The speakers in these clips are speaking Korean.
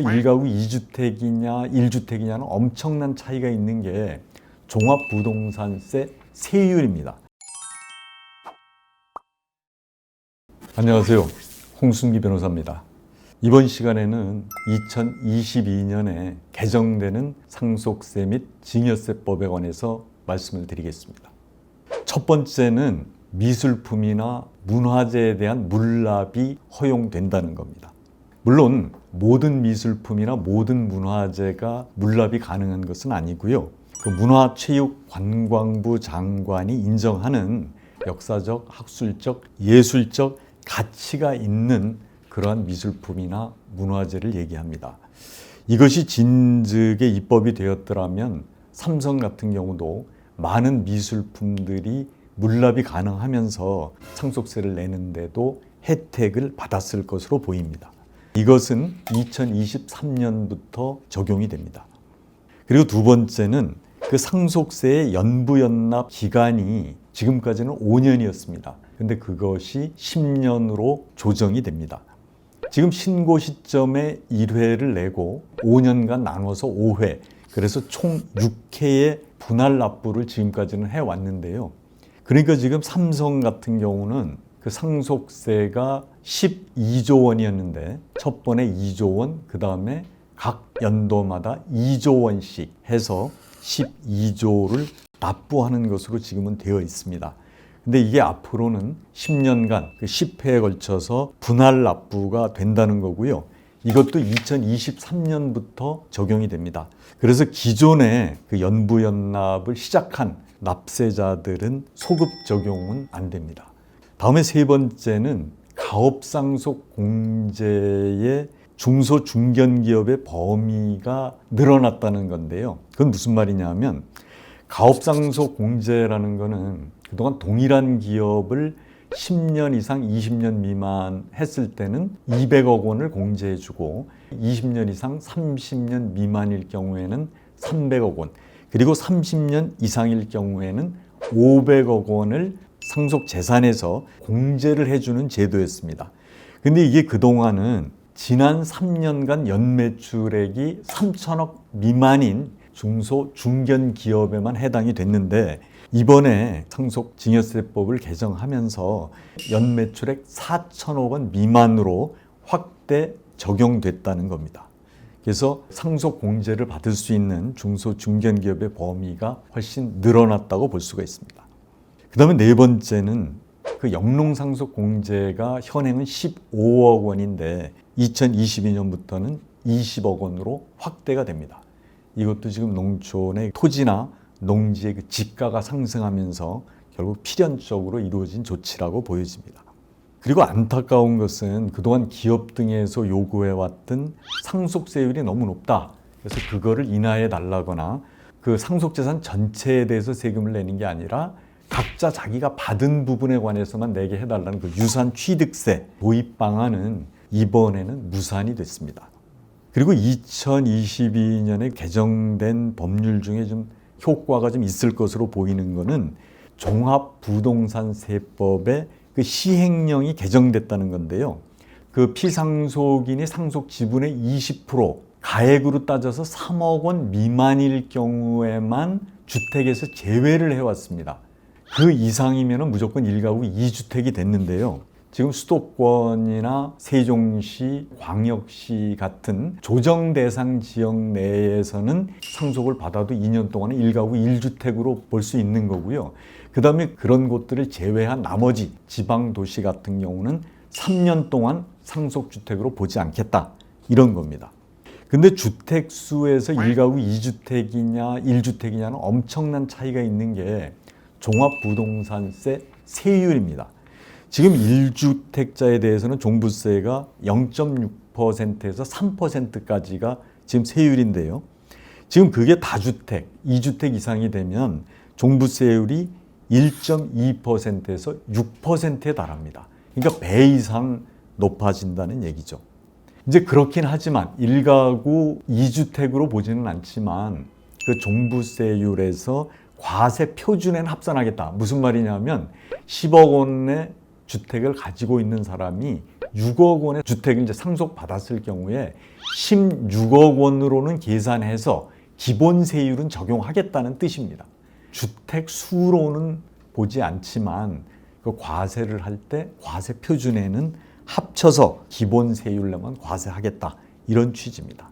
1가구 2주택이냐 1주택이냐는 엄청난 차이가 있는 게 종합부동산세 세율입니다. 안녕하세요. 홍순기 변호사입니다. 이번 시간에는 2022년에 개정되는 상속세 및 증여세법에 관해서 말씀을 드리겠습니다. 첫 번째는 미술품이나 문화재에 대한 물납이 허용된다는 겁니다. 물론 모든 미술품이나 모든 문화재가 물납이 가능한 것은 아니고요. 문화체육관광부 장관이 인정하는 역사적, 학술적, 예술적 가치가 있는 그러한 미술품이나 문화재를 얘기합니다. 이것이 진즉에 입법이 되었더라면 삼성 같은 경우도 많은 미술품들이 물납이 가능하면서 상속세를 내는데도 혜택을 받았을 것으로 보입니다. 이것은 2023년부터 적용이 됩니다. 그리고 두 번째는 그 상속세의 연부연납 기간이 지금까지는 5년이었습니다. 근데 그것이 10년으로 조정이 됩니다. 지금 신고 시점에 1회를 내고 5년간 나눠서 5회, 그래서 총 6회의 분할 납부를 지금까지는 해왔는데요. 그러니까 지금 삼성 같은 경우는 그 상속세가 12조 원이었는데 첫 번에 2조 원, 그 다음에 각 연도마다 2조 원씩 해서 12조를 납부하는 것으로 지금은 되어 있습니다. 근데 이게 앞으로는 10년간 그 10회에 걸쳐서 분할 납부가 된다는 거고요. 이것도 2023년부터 적용이 됩니다. 그래서 기존에 그 연부연납을 시작한 납세자들은 소급 적용은 안 됩니다. 다음에 세 번째는 가업상속 공제의 중소중견기업의 범위가 늘어났다는 건데요. 그건 무슨 말이냐면 가업상속 공제라는 거는 그동안 동일한 기업을 10년 이상 20년 미만 했을 때는 200억 원을 공제해주고 20년 이상 30년 미만일 경우에는 300억 원, 그리고 30년 이상일 경우에는 500억 원을 상속 재산에서 공제를 해주는 제도였습니다. 근데 이게 그동안은 지난 3년간 연매출액이 3천억 미만인 중소 중견 기업에만 해당이 됐는데 이번에 상속증여세법을 개정하면서 연매출액 4천억 원 미만으로 확대 적용됐다는 겁니다. 그래서 상속 공제를 받을 수 있는 중소 중견 기업의 범위가 훨씬 늘어났다고 볼 수가 있습니다. 그 다음에 네 번째는 그 영농상속 공제가 현행은 15억 원인데 2022년부터는 20억 원으로 확대가 됩니다. 이것도 지금 농촌의 토지나 농지의 그 지가가 상승하면서 결국 필연적으로 이루어진 조치라고 보여집니다. 그리고 안타까운 것은 그동안 기업 등에서 요구해왔던 상속세율이 너무 높다. 그래서 그거를 인하해 달라거나 그 상속재산 전체에 대해서 세금을 내는 게 아니라 각자 자기가 받은 부분에 관해서만 내게 해달라는 그 유산 취득세 도입 방안은 이번에는 무산이 됐습니다. 그리고 2022년에 개정된 법률 중에 좀 효과가 좀 있을 것으로 보이는 것은 종합부동산세법의 그 시행령이 개정됐다는 건데요. 그 피상속인이 상속 지분의 20%, 가액으로 따져서 3억 원 미만일 경우에만 주택에서 제외를 해왔습니다. 그 이상이면 무조건 1가구 2주택이 됐는데요. 지금 수도권이나 세종시, 광역시 같은 조정 대상 지역 내에서는 상속을 받아도 2년 동안은 1가구 1주택으로 볼 수 있는 거고요. 그 다음에 그런 곳들을 제외한 나머지 지방도시 같은 경우는 3년 동안 상속주택으로 보지 않겠다. 이런 겁니다. 근데 주택수에서 1가구 2주택이냐 1주택이냐는 엄청난 차이가 있는 게 종합부동산세 세율입니다. 지금 1주택자에 대해서는 종부세가 0.6%에서 3%까지가 지금 세율인데요. 지금 그게 다주택, 2주택 이상이 되면 종부세율이 1.2%에서 6%에 달합니다. 그러니까 배 이상 높아진다는 얘기죠. 이제 그렇긴 하지만 1가구 2주택으로 보지는 않지만 그 종부세율에서 과세 표준에는 합산하겠다. 무슨 말이냐면 10억 원의 주택을 가지고 있는 사람이 6억 원의 주택을 이제 상속받았을 경우에 16억 원으로는 계산해서 기본 세율은 적용하겠다는 뜻입니다. 주택 수로는 보지 않지만 그 과세를 할 때 과세 표준에는 합쳐서 기본 세율로만 과세하겠다, 이런 취지입니다.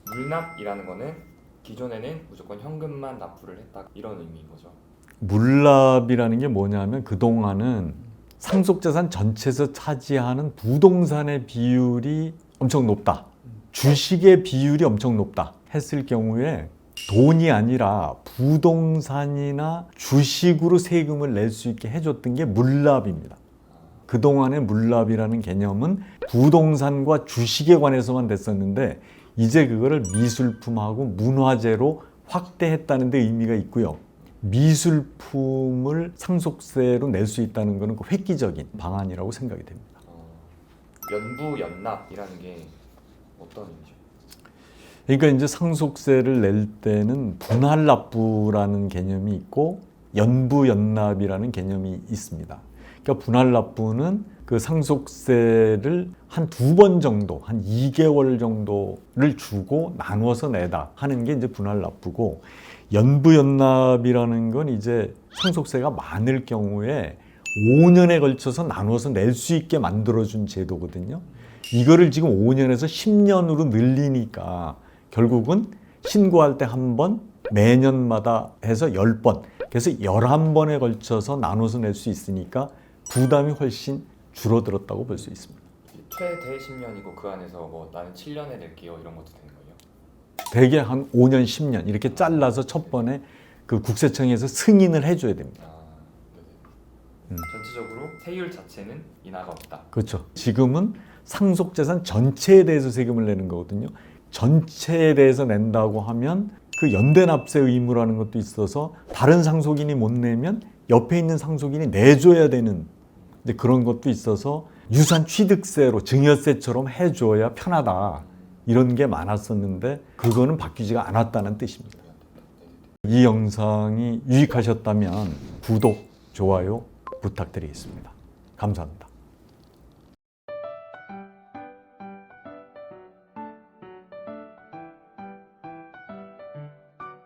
물납이라는 거는 기존에는 무조건 현금만 납부를 했다, 이런 의미인 거죠. 물납이라는 게 뭐냐면 그동안은 상속재산 전체에서 차지하는 부동산의 비율이 엄청 높다, 주식의 비율이 엄청 높다 했을 경우에 돈이 아니라 부동산이나 주식으로 세금을 낼 수 있게 해줬던 게 물납입니다. 그동안의 물납이라는 개념은 부동산과 주식에 관해서만 됐었는데 이제 그거를 미술품하고 문화재로 확대했다는 데 의미가 있고요. 미술품을 상속세로 낼 수 있다는 것은 획기적인 방안이라고 생각이 됩니다. 연부연납이라는 게 어떤 의미죠? 그러니까 이제 상속세를 낼 때는 분할납부라는 개념이 있고 연부연납이라는 개념이 있습니다. 그러니까 분할납부는 그 상속세를 한 2번 정도, 한 2개월 정도를 주고 나눠서 내다 하는 게 이제 분할납부고, 연부연납이라는 건 이제 상속세가 많을 경우에 5년에 걸쳐서 나눠서 낼 수 있게 만들어준 제도거든요. 이거를 지금 5년에서 10년으로 늘리니까 결국은 신고할 때 한 번, 매년마다 해서 10번, 그래서 11번에 걸쳐서 나눠서 낼 수 있으니까 부담이 훨씬 줄어들었다고 볼 수 있습니다. 최대 10년이고 그 안에서 뭐 나는 7년에 낼게요, 이런 것도 되는 거예요? 대개 한 5년, 10년 이렇게 잘라서 첫 번에 그 국세청에서 승인을 해줘야 됩니다. 전체적으로 세율 자체는 인하가 없다. 그렇죠. 지금은 상속재산 전체에 대해서 세금을 내는 거거든요. 전체에 대해서 낸다고 하면 그 연대납세 의무라는 것도 있어서 다른 상속인이 못 내면 옆에 있는 상속인이 내줘야 되는, 근데 그런 것도 있어서 유산 취득세로 증여세처럼 해줘야 편하다, 이런 게 많았었는데 그거는 바뀌지가 않았다는 뜻입니다. 이 영상이 유익하셨다면 구독, 좋아요 부탁드리겠습니다. 감사합니다.